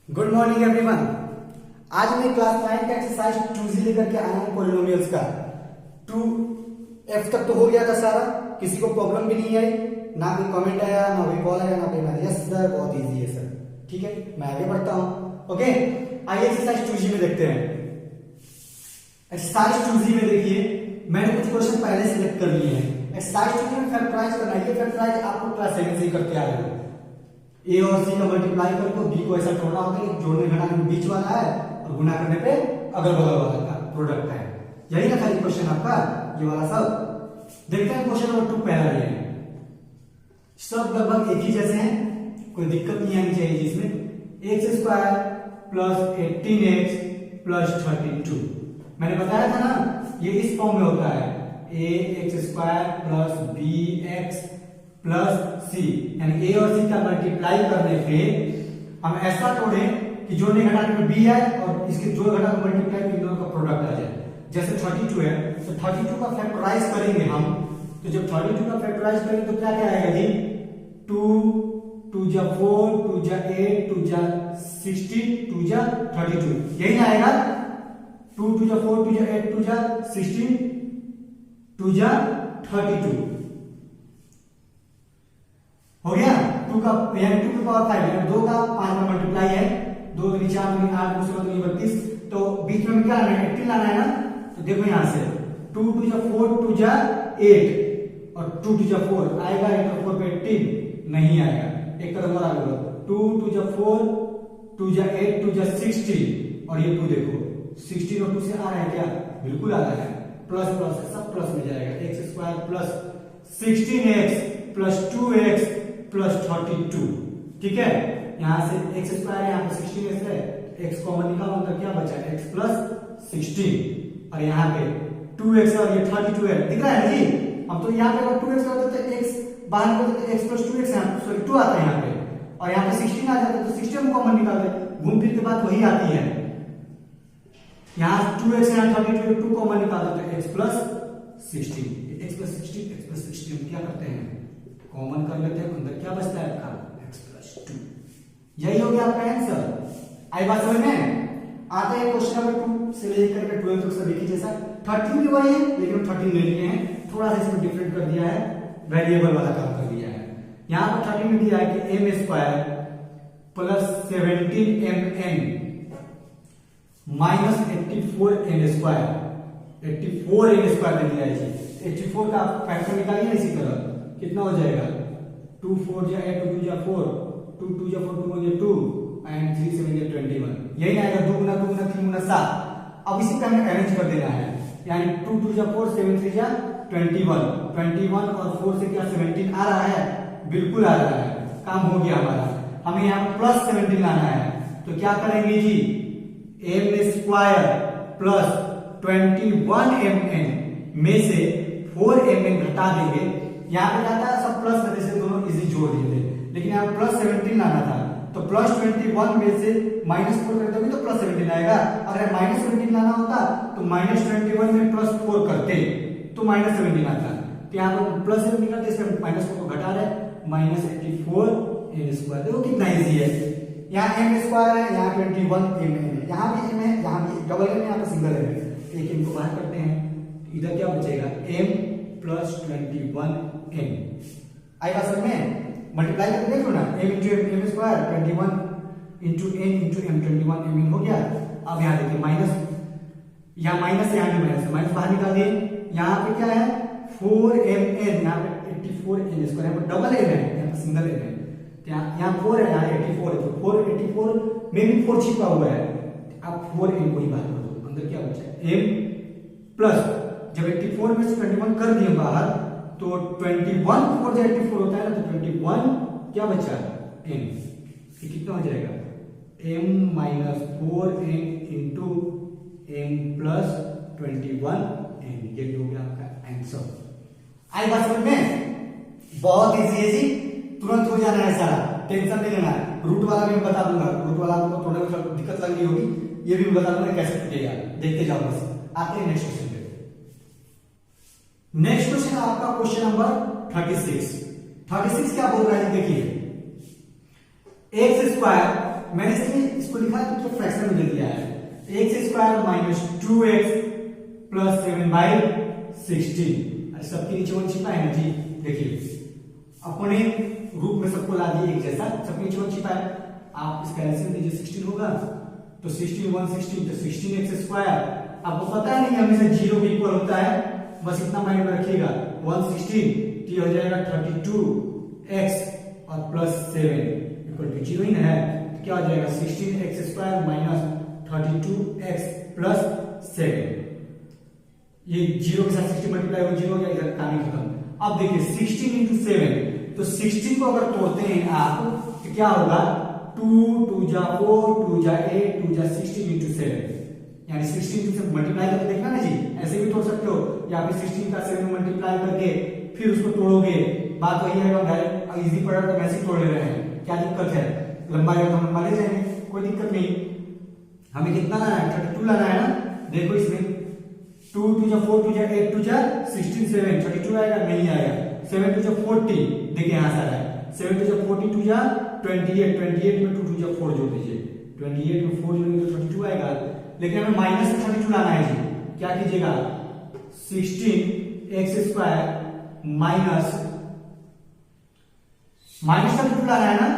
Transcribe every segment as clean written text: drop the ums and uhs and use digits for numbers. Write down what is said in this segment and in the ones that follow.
Good morning everyone. आज मैं class 9 का एक्सरसाइज 2G लेकर के आया हूं पॉलिनोमियल्स का। 2F तक तो हो गया था सारा, किसी को प्रॉब्लम भी नहीं आई, ना कोई कमेंट आया, ना कोई कॉल आया, ना कोई मैसेज। यस सर, बहुत इजी है सर। ठीक है, मैं आगे बढ़ता हूं। ओके, आइए एक्सरसाइज 2G में देखते हैं। एक्सरसाइज 2G में देखिए, मैंने कुछ क्वेश्चन पहले सिलेक्ट कर लिए हैं। एक्सरसाइज 2G में फैक्टराइज करना है। ये फैक्टराइज आपको क्लास 7 से ही करते आ रहे हो। ए और सी का मल्टीप्लाई कर दो, बी को ऐसा तोड़ना होता है, जोड़ने घटाने में बीच वाला है और गुना करने पे अगल बगल वाला का प्रोडक्ट है। यही ना खाली क्वेश्चन आपका, ये वाला सब। देखते हैं क्वेश्चन नंबर 2 पहला ये है। सब लगभग एक ही जैसे हैं, कोई दिक्कत नहीं आनी चाहिए जिसमें। X square plus 18x plus 32। मैंने बताया था ना, ये इस फॉर्म में होता है, A x square plus B x plus C, यानी ए और सी का मल्टीप्लाई करने पे हम ऐसा तोड़े कि जोड़ने घटाने में बी आए और इसके जोड़ घटाने मल्टीप्लाई में दोनों का प्रोडक्ट आ जाए। जैसे 32 है तो 32 का फैक्टराइज करेंगे हम, तो जब 32 का फैक्टराइज करेंगे तो क्या क्या आएगा जी? 2 2 जा 4 2 जा 8 2 जा 16 2 जा 32, यही ना आएगा। 2 2 जा 4 2 जा 8 2 जा 16 2 जा 32 हो गया। 2 का 2 की पावर 5, 2 का 5 में मल्टीप्लाई है, 2 दूनी 4 दूनी 8 दूसरा दूनी 32, तो बीच में क्या लाना है? 18 लाना है ना। तो देखो यहां से 2 2 जा 4 2 जा 8 और 2 2 जा 4 आएगा, 8 और 4 पे 18 नहीं आएगा। एक कदम और आगे बढ़ो, 2 2 जा 4 2 जा 8 2 जा 16 और ये 2 देखो 16 और 2 से आ रहा है क्या? बिल्कुल आ रहा है, प्लस प्लस सब प्लस में जाएगा। X square plus 16x plus 2x plus 32। ठीक है, यहां से एक्स स्क्वायर, यहां पे 16x है, x कॉमन निकालो, अंदर क्या बचा? x प्लस 16 और यहाँ पे 2x और ये 32 है, दिख रहा है ना जी? हम तो यहाँ पे अगर 2x होता तो x बाहर निकलते तो x प्लस 2x यहाँ सॉरी 2 आता है यहाँ पे, और यहाँ पे 16 आ जाता तो 16 कॉमन निकालते, घूम फिर के बात वही आती है। यहाँ 2x यहाँ 32 2 कॉमन निकालते तो x प्लस 16, x प्लस 16 क्या करते हैं? कॉमन कर लेते हैं, अंदर क्या बचता है आपका? x plus 2। यही हो गया आपका आंसर। आई बात समझ में? आते हैं क्वेश्चन नंबर 2 से लेकर के 12 तक सभी की जैसा। 13 भी वही है, लेकिन 13 ले लिए हैं, थोड़ा सा इसको डिफरेंट कर दिया है, वेरिएबल वाला काम कर दिया है। यहां पर 13 में दिया है कि m square plus 17mn minus 84m square, 84m square दे दिया है। 84 का फैक्टर निकालिए इसी तरह, कितना हो जाएगा? 2 4 जा 8 2 जा 4 2 2 जा 4 2 जा 2 एंड 3 7 जा 21, यही आएगा। 2 गुना 3 गुना 7। अब इसी का हमें अरेंज कर देना है, यानी 2 2 जा 4 7 3 जा 21 और 4 से क्या 17 आ रहा है? बिल्कुल आ रहा है, काम हो गया हमारा। हमें यहाँ प्लस 17 लाना है, तो क्या करेंगे जी? m स्क्वायर प्लस 21mn में से 4mn घटा देंगे। यहाँ पे जाता है सब प्लस में से दोनों इजी जोड़ दिए थे, लेकिन यहाँ प्लस 17 लाना था, तो प्लस 21 में से माइनस 4 करते भी तो प्लस 17 आएगा। अगर माइनस 17 लाना होता तो माइनस 21 में प्लस 4 करते तो माइनस 17 आता। तो यहाँ पर प्लस 17 करते, इसमें माइनस 4 को घटा रहे, माइनस 84m स्क्वायर। देखो कितना इजी है। यहाँ m स्क्वायर है, यहाँ 21m है, यहाँ भी m है, यहाँ भी डबल m है, यहाँ पे सिंगल m है। एक m को बाहर करते हैं, इधर क्या बचेगा? m plus 21m। आई बात समझ में? मल्टीप्लाई करके देख लो ना, m into m square 21 into n into m 21m हो गया। अब यहाँ देखिए माइनस, यहाँ माइनस, यहाँ भी माइनस बाहर निकाल दिए। यहाँ पे क्या है? 4mn, यहाँ पे 84n स्क्वायर, यहाँ पे डबल m है, यहाँ पे सिंगल m है। यहाँ 4 है, यहाँ 84 है, तो 484 में भी 4 छिपा हुआ है। अब 4m को ही बाहर कर दो, अंदर क्या बचा? m प्लस, जब 84 में से 21 कर दिए बाहर, तो 21 4 जब 84 होता है ना, तो 21 क्या बचा? m। ये कितना हो जाएगा? m minus 4n into m plus 21n। ये हो गया आपका आंसर। आई बात समझ में? बहुत इजी है जी, तुरंत हो जाना है सारा, टेंशन नहीं लेना है। रूट वाला भी मैं बता दूंगा, रूट वाला आपको थोड़ा दिक्कत लग रही होगी, ये भी बता दूंगा कैसे टूटेगा, देखते जाओ बस। आते हैं नेक्स्ट क्वेश्चन पे। नेक्स्ट क्वेश्चन आपका क्वेश्चन नंबर 36 क्या बोल रहा है? देखिए, एक्स स्क्वायर मैंने इसको इसको लिखा है तो फ्रैक्शन में दे दिया है, x square minus 2x plus 7/16। सबके नीचे वन छिपा है ना जी, देखिए अपने रूप में सबको ला दिए एक जैसा, सबके नीचे वन छिपा है। आप इसका एलसीएम लीजिए, 16 होगा तो 16 1 16 तो 16x स्क्वायर। आपको पता है नहीं हमेशा 0 के इक्वल होता है, बस इतना माइंड में रखिएगा। 116 तो हो जाएगा 32x और प्लस 7 इक्वल टू 0 ही ना है, तो क्या हो जाएगा 16x square minus 32x plus 7। ये 0 के साथ 60 मल्टीप्लाई हो 0 हो गया, इधर कहानी खत्म। अब देखिए 16 into 7, तो 16 को अगर तोड़ते हैं आप तो क्या होगा 2 2 जा 4 2 जा 8 2 जा 16 into 7, यानी 16 से मल्टीप्लाई करके देखना ना जी, ऐसे भी तोड़ सकते हो, या फिर 16 का 7 में मल्टीप्लाई करके फिर उसको तोड़ोगे, बात वही है। डायरेक्ट इजी पड़ा तो वैसे ही तोड़ ले रहे हैं, क्या दिक्कत है, लंबा है तो हम लंबा ले जाएंगे, कोई दिक्कत नहीं। हमें कितना लाना है 32 लाना है ना, देखो इसमें 2 2 जा 4 2 जा 8 2 जा 16 7 32 आएगा, नहीं आएगा। 7 2 जा 40, देखिए यहां से आ रहा है 7 2 जा 40 2 जा 28 28 में 2 2 जा 4 जोड़ दीजिए, 28 में 4 जोड़ेंगे तो 32 आएगा। लेकिन हमें माइनस में 32 लाना है जी, क्या कीजिएगा 16x स्क्वायर माइनस 32 लाना है ना,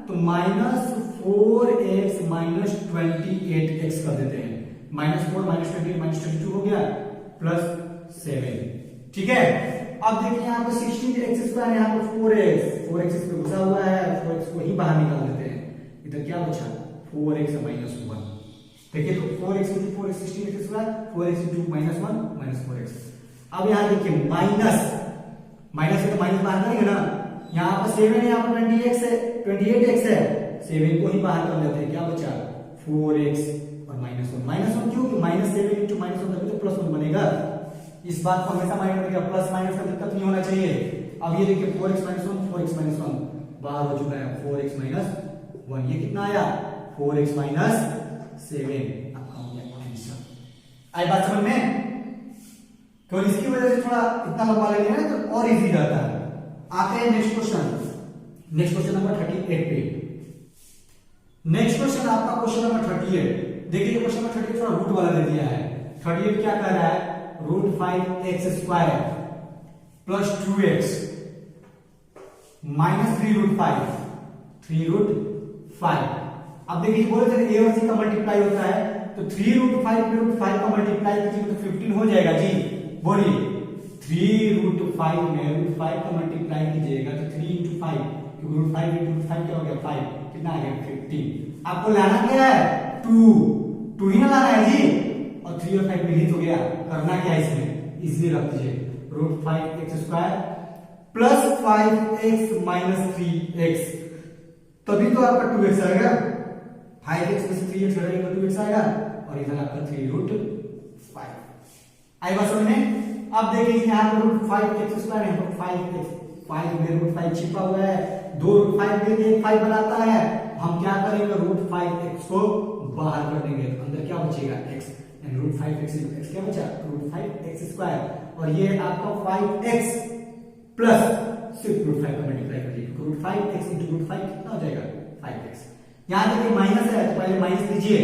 तो माइनस 4x माइनस 28x कर देते हैं, माइनस 4 माइनस 28 माइनस 32 हो गया प्लस 7, ठीक है। अब देखिए यहाँ पे 16x स्क्वायर, यहाँ पे 4x इस पे घुसा हुआ है, 4x को ही बाहर निकाल देते हैं, इधर क्या बचा 4x माइनस 1, देखिए तो 4x into 4x 16x square 4x into minus 1 minus 4x। अब यहाँ देखिए माइनस से तो माइनस बाहर करेंगे ना, यहाँ पर 7 है, यहाँ पर 28x है, 7 को ही बाहर कर लेते हैं, क्या बचा 4x और माइनस 1 क्यों, माइनस 7 into माइनस 1 तभी तो प्लस 1 बनेगा। इस बात को हमेशा माइंड में रखिएगा, प्लस माइनस का दिक्कत नहीं होना चाहिए। अब ये देखिए 4x माइनस 1 बाहर हो चुका है, 4x माइनस 1, ये कितना आया 4x माइनस 7, आपका हो गया आंसर। आई बात समझ में, तो इसकी वजह से थोड़ा इतना लंबा ले लेना तो और इजी रहता है। आते हैं नेक्स्ट क्वेश्चन नंबर 38 पे। नेक्स्ट क्वेश्चन आपका क्वेश्चन नंबर 38, देखिए क्वेश्चन नंबर 38 थोड़ा रूट वाला दे दिया है। 38 क्या कह रहा है, √5x square plus 2x minus 3√5। अब देखिए बोले थे a और c का मल्टीप्लाई होता है, तो 3√5 में √5 का मल्टीप्लाई कीजिए तो 15 हो जाएगा जी। बोलिए 3√5 में √5 का मल्टीप्लाई कीजिएगा तो 3 into 5, √5 into √5 क्या हो गया 5, कितना आ गया 15। आपको लाना क्या है 2 ही ना लाना है जी, और 3 और 5 डिलीट हो गया। करना क्या है इसमें, इजीली रख दीजिए √5x square plus 5x minus 3x, तभी तो आपका 2x आएगा, 5x में से 3x हटाएंगे तो 2x आएगा, और इधर आपका 3√5। आई बात समझ में। अब देखिए यहाँ पर √5x स्क्वायर, यहाँ पर 5x, 5 में √5 छिपा हुआ है, 2 √5 में 5 बनाता है, हम क्या करेंगे √5x को बाहर कर देंगे, तो अंदर क्या बचेगा x, एंड √5x क्या बचा √5x स्क्वायर, और ये आपका 5x प्लस सिर्फ √5 का मल्टीप्लाई करिए, √5x into √5 कितना हो जाएगा 5x। यहां देखिए माइनस है तो पहले माइनस लीजिए,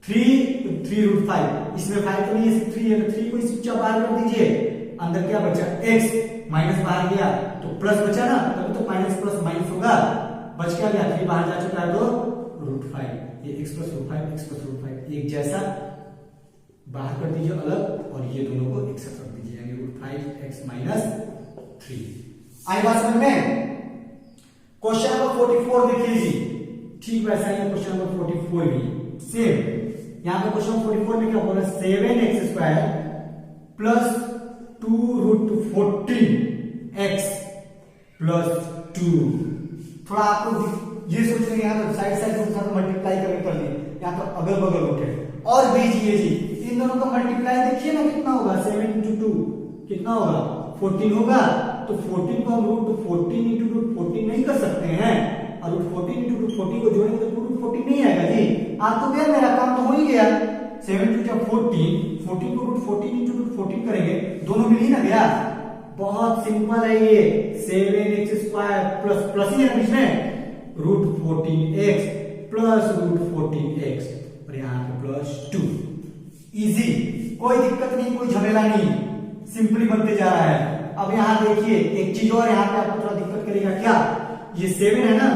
3√5, इसमें 5 तो नहीं है, सिर्फ 3 है, तो 3 को इस बाहर कर दीजिए, अंदर क्या बचा x, माइनस बाहर गया तो प्लस बचा ना, तभी तो माइनस प्लस माइनस होगा, बच क्या गया 3 बाहर जा चुका है तो √5, ये x प्लस √5 एक जैसा बाहर कर दीजिए अलग, और ये दोनों को एक साथ रख दीजिए, यानी √5x माइनस 3। आई बात समझ में। क्वेश्चन नंबर 44 देखिए जी, ठीक वैसा ही क्वेश्चन नंबर 44 भी सेम। यहां पे क्वेश्चन 44 में क्या बोला 7x square plus 2√14x plus 2। थोड़ा आपको ये सोचेंगे यहाँ तो साइड के साथ मल्टीप्लाई करके कर दिए, यहाँ तो अगल बगल उठे और भेजिए जी, इन दोनों का मल्टीप्लाई देखिए ना कितना होगा, 7 into 2 कितना होगा 14 होगा, तो 14 को हम √14 into √14 नहीं कर सकते हैं, और √14 into √14 को जोड़ेंगे तो √14 नहीं आएगा जी। आ तो गया, मेरा काम तो हो ही गया, 7 to 14 को √14 into √14 करेंगे, दोनों मिल ही ना गया। बहुत सिंपल है ये, 7x स्क्वायर प्लस ही है बीच में √14x plus plus root 14x और यहाँ पे प्लस 2। इजी, कोई दिक्कत नहीं, कोई झमेला नहीं, सिंपली बनते जा रहा है। अब यहाँ देखिए एक चीज और यहाँ पे आपको थोड़ा दिक्कत करेगा, क्या ये 7 है ना,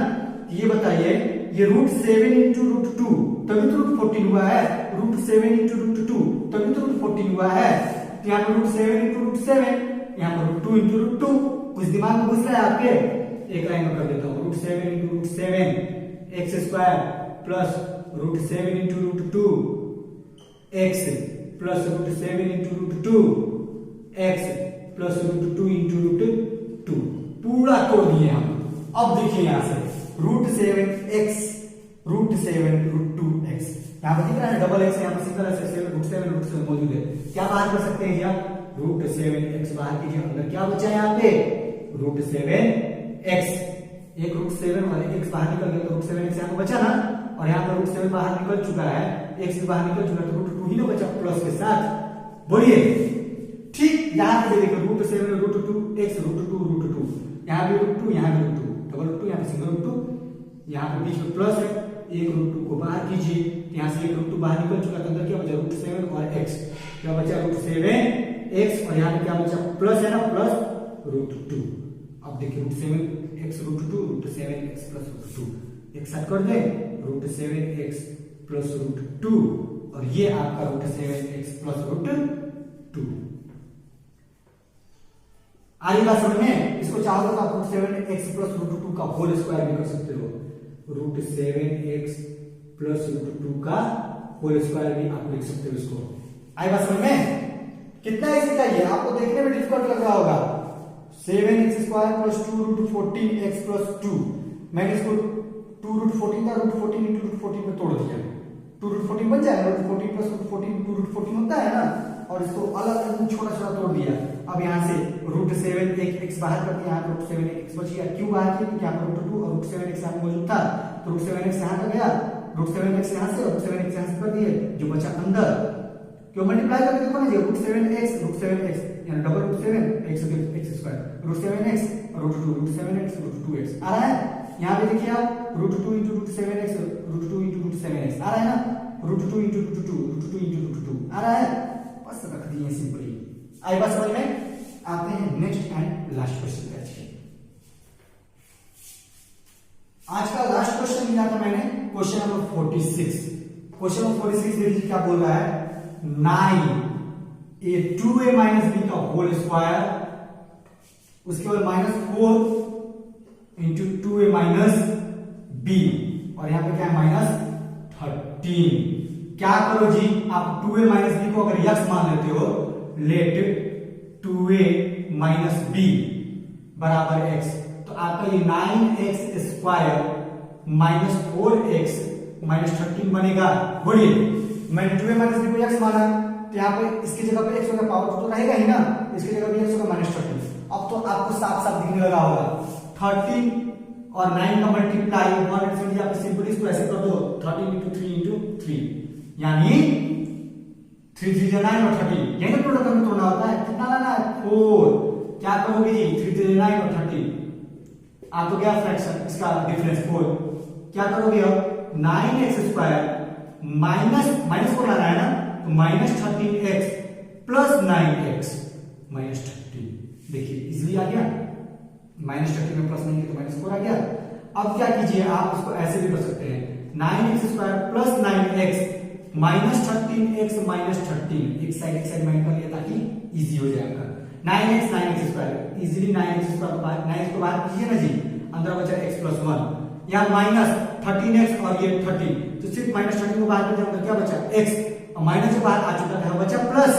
ये बताइए ये रूट 7 इंटू रूट 2 तभी तो रूट 14 हुआ है, रूट 7 इंटू रूट 2 तभी तो रूट 14 हुआ है। तो यहाँ पे रूट 7 इंटू रूट 7, यहाँ पर रूट 2 इंटू रूट 2। कुछ दिमाग में घुस रहा है आपके? एक लाइन में कर देता हूँ, root 7 into root 7 x square plus root 7 into root 2 x plus root 7 into root 2 x plus root 2 into root 2 पूरा तोड़ दिए हम। अब देखिए यहां से root 7 x root 7 root 2 x, यहाँ पर दिख रहा है डबल एक्स, यहाँ पर सिंगल एक्स, रूट 7 मौजूद है। क्या बाहर कर सकते हैं? रूट 7 एक्स बाहर कीजिए, अंदर क्या बचा है यहाँ पे? Root 7 x. एक रूट 7 और एक्स बाहर निकल गया तो रूट 7 एक्स यहाँ पर बचा ना, और यहाँ पर रूट 7 बाहर निकल चुका है, एक्स भी बाहर निकल चुका है, तो रूट 2 ही ना बचा प्लस के साथ। बोलिए ठीक। यहाँ पे देखो root 7 root 2 x root 2 root 2, यहाँ भी रूट 2 यहाँ भी रूट 2, डबल रूट 2 यहाँ पे सिंगल रूट 2, यहाँ पे बीच में प्लस है, एक रूट 2 को बाहर कीजिए, यहाँ से एक रूट 2 बाहर निकल चुका, तो अंदर क्या बचा? रूट 7 और एक्स। क्या बचा? रूट 7 एक्स, और यहाँ पे क्या बचा? प्लस है ना, प्लस रूट 2। अब देखिए root 7 x root 2 root 7 x plus root 2 एक साथ कर दे, रूट 7 एक्स प्लस रूट 2, और ये आपका रूट 7 एक्स प्लस रूट 2। आगे बात समझ में? इसको चाहो तो आप रूट 7 एक्स प्लस रूट 2 का होल स्क्वायर भी कर सकते हो, रूट 7 एक्स प्लस रूट 2 का होल स्क्वायर भी आप लिख सकते हो इसको। आई बात समझ में? कितना इजी था ये, आपको देखने में डिफिकल्ट लग रहा होगा। 7x square plus 2 root 14 x plus 2, मैंने इसको 2 रूट 14 था, रूट 14 इंटू रूट 14 में तोड़ दिया, 2 रूट 14 बन जाएगा, रूट 14 प्लस रूट 14 2 रूट 14 होता है ना, और इसको अलग अलग छोटा छोटा तोड़ दिया। अब यहाँ से रूट 7 एक एक्स बाहर कर दिया, यहाँ पर रूट 7 एक्स बच गया। क्यों बाहर किया? क्योंकि यहाँ पर रूट 2 और रूट 7 एक्स यहाँ पे मौजूद था, तो रूट 7 एक्स यहाँ का गया, रूट 7 एक्स यहाँ से, रूट 7 एक्स यहाँ से कर दिए, जो बचा अंदर। क्यों मल्टीप्लाई करके देखो ना, रूट 7 एक्स यानी double root 7 x square, root 7 x root 2 root 7 x root 2 x आ रहा है। यहाँ पे देखिए आप root 2 into root 7 x root 2 into root 7 x आ रहा है ना, root 2 into root 2 root 2 into root 2 आ रहा है। बस रख दिए सिंपली। आई बात समझ में? आते हैं नेक्स्ट एंड लास्ट क्वेश्चन पे। आज का लास्ट क्वेश्चन लिया था मैंने, क्वेश्चन नंबर 46। क्वेश्चन नंबर 46 देखिए क्या बोल रहा है, 9 a 2a माइनस b का होल स्क्वायर, उसके बाद -4 इंटू 2a माइनस b, और यहाँ पे क्या है -13। क्या करो जी, आप 2a माइनस b को अगर यक्स मान लेते हो, लेट 2a माइनस b बराबर x, तो आपका ये 9x square minus 4x minus 13 बनेगा। बोलिए, मैंने 2a माइनस b को x माना, तो यहाँ पे इसकी जगह पे x होगा, पावर तो रहेगा ही ना, इसकी जगह पे x होगा -13। अब तो आपको साफ साफ दिखने लगा होगा, 13 और 9 का मल्टीप्लाई 170, आप सिंपली इसको ऐसे कर दो, 13 इंटू 3 इंटू 3, यानी 3 3 9 और 13, यही तो प्रोडक्ट में तोड़ना होता है। कितना लाना है? 4। क्या करोगे जी, 3 3 9 और 13, आप तो क्या फ्रैक्शन इसका डिफरेंस 4, क्या करोगे अब 9x स्क्वायर माइनस 4 लाना है ना, तो -13x प्लस 9x -13, देखिए इजीली आ गया, -13 में प्लस नहीं तो -4 आ गया। अब क्या कीजिए, आप इसको ऐसे भी कर सकते हैं, 9x square plus 9x -13x -13, एक साइड माइनस कर लिया ताकि इजी हो जाए आपका। 9x square easily 9x square को बाहर 9x को बाहर कीजिए ना जी, अंदर बचा x प्लस 1, यहाँ -13x और ये 13, तो सिर्फ -13 को बाहर कर दिया, क्या बचा x, और माइनस से बाहर आ चुका था, बचा प्लस,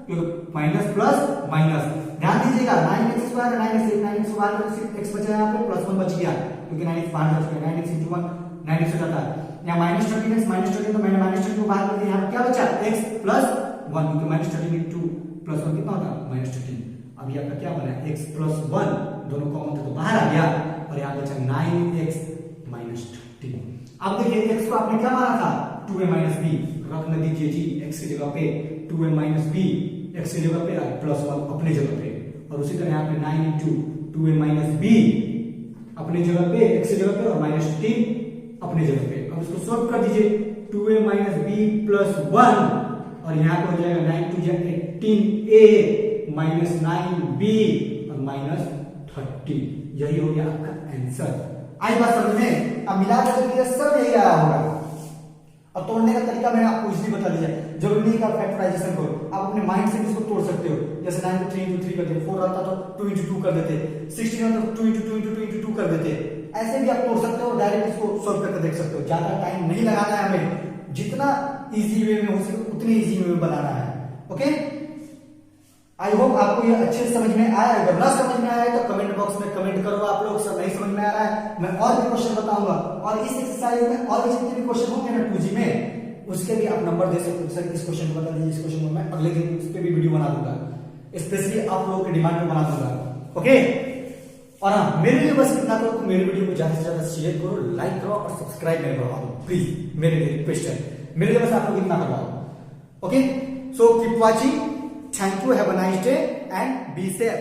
क्योंकि माइनस प्लस माइनस। ध्यान दीजिएगा, 9x स्क्वायर 9x को बाहर कर सिर्फ x बचा, यहाँ पे प्लस 1 बच गया, क्योंकि 9x बाहर जा चुका है, 9x इंटू 1 9x हो जाता है। यहाँ -13x -13, तो मैंने -13 को बाहर कर दिया, यहाँ क्या बचा x प्लस 1, क्योंकि -13 इंटू प्लस 1 कितना होता है -13। अब ये आपका क्या बना, x प्लस 1 दोनों कॉमन थे तो बाहर आ गया, और यहाँ बचा 9x -13। अब देखिए x को आपने क्या माना था, 2a माइनस b, रखने दीजिए जी x की जगह पे 2a माइनस b, x की जगह पे प्लस 1 अपने जगह पे, और उसी तरह यहाँ पे 9 इंटू 2a माइनस b अपने जगह पे, x की जगह पे, और -13 अपने जगह पे। अब अब इसको सोल्व कर दीजिए, 2a माइनस बी प्लस 1 और यहाँ पे हो जाएगा 9 2 18a माइनस 9b और माइनस 30। यही हो गया आपका आंसर। आई बात समझ में? अब मिला कर सब यही आया होगा। और तोड़ने का तरीका मैंने आपको इसलिए बता दिया, जरूरी नहीं कि आप फैक्टराइजेशन करो, आप अपने माइंड से इसको तोड़ सकते हो। जैसे 9 को 3 into 3 करते, 4 आता तो 2 into 2 कर देते, 16 आता तो 2 into 2 into 2 into 2 कर देते। ऐसे भी आप तोड़ सकते हो, डायरेक्ट इसको सॉल्व करके देख सकते हो। ज्यादा टाइम नहीं लगाना है हमें, जितना इजी वे में हो सके उतनी इजी वे में बनाना है। ओके, आई होप आपको ये अच्छे से समझ में आया। अगर ना समझ में आया तो कमेंट बॉक्स में कमेंट करो आप लोग, सब नहीं समझ में आ रहा है मैं और भी क्वेश्चन बताऊंगा, और इस एक्सरसाइज में और भी जितने भी क्वेश्चन होंगे ना 2G में, उसके भी आप नंबर दे सकते हो। सर इस क्वेश्चन को बता दीजिए, इस क्वेश्चन को मैं अगले दिन उस पर भी वीडियो बना दूंगा, स्पेशली आप लोगों के डिमांड पे बना दूंगा। ओके, और हाँ मेरे लिए बस इतना करो, मेरे वीडियो को ज्यादा से ज्यादा शेयर करो, लाइक करो और सब्सक्राइब मेरे करवा दो प्लीज, मेरे लिए रिक्वेस्ट है, मेरे लिए बस आप लोग इतना करवाओ। Okay, so keep watching, thank you, have a nice day and be safe.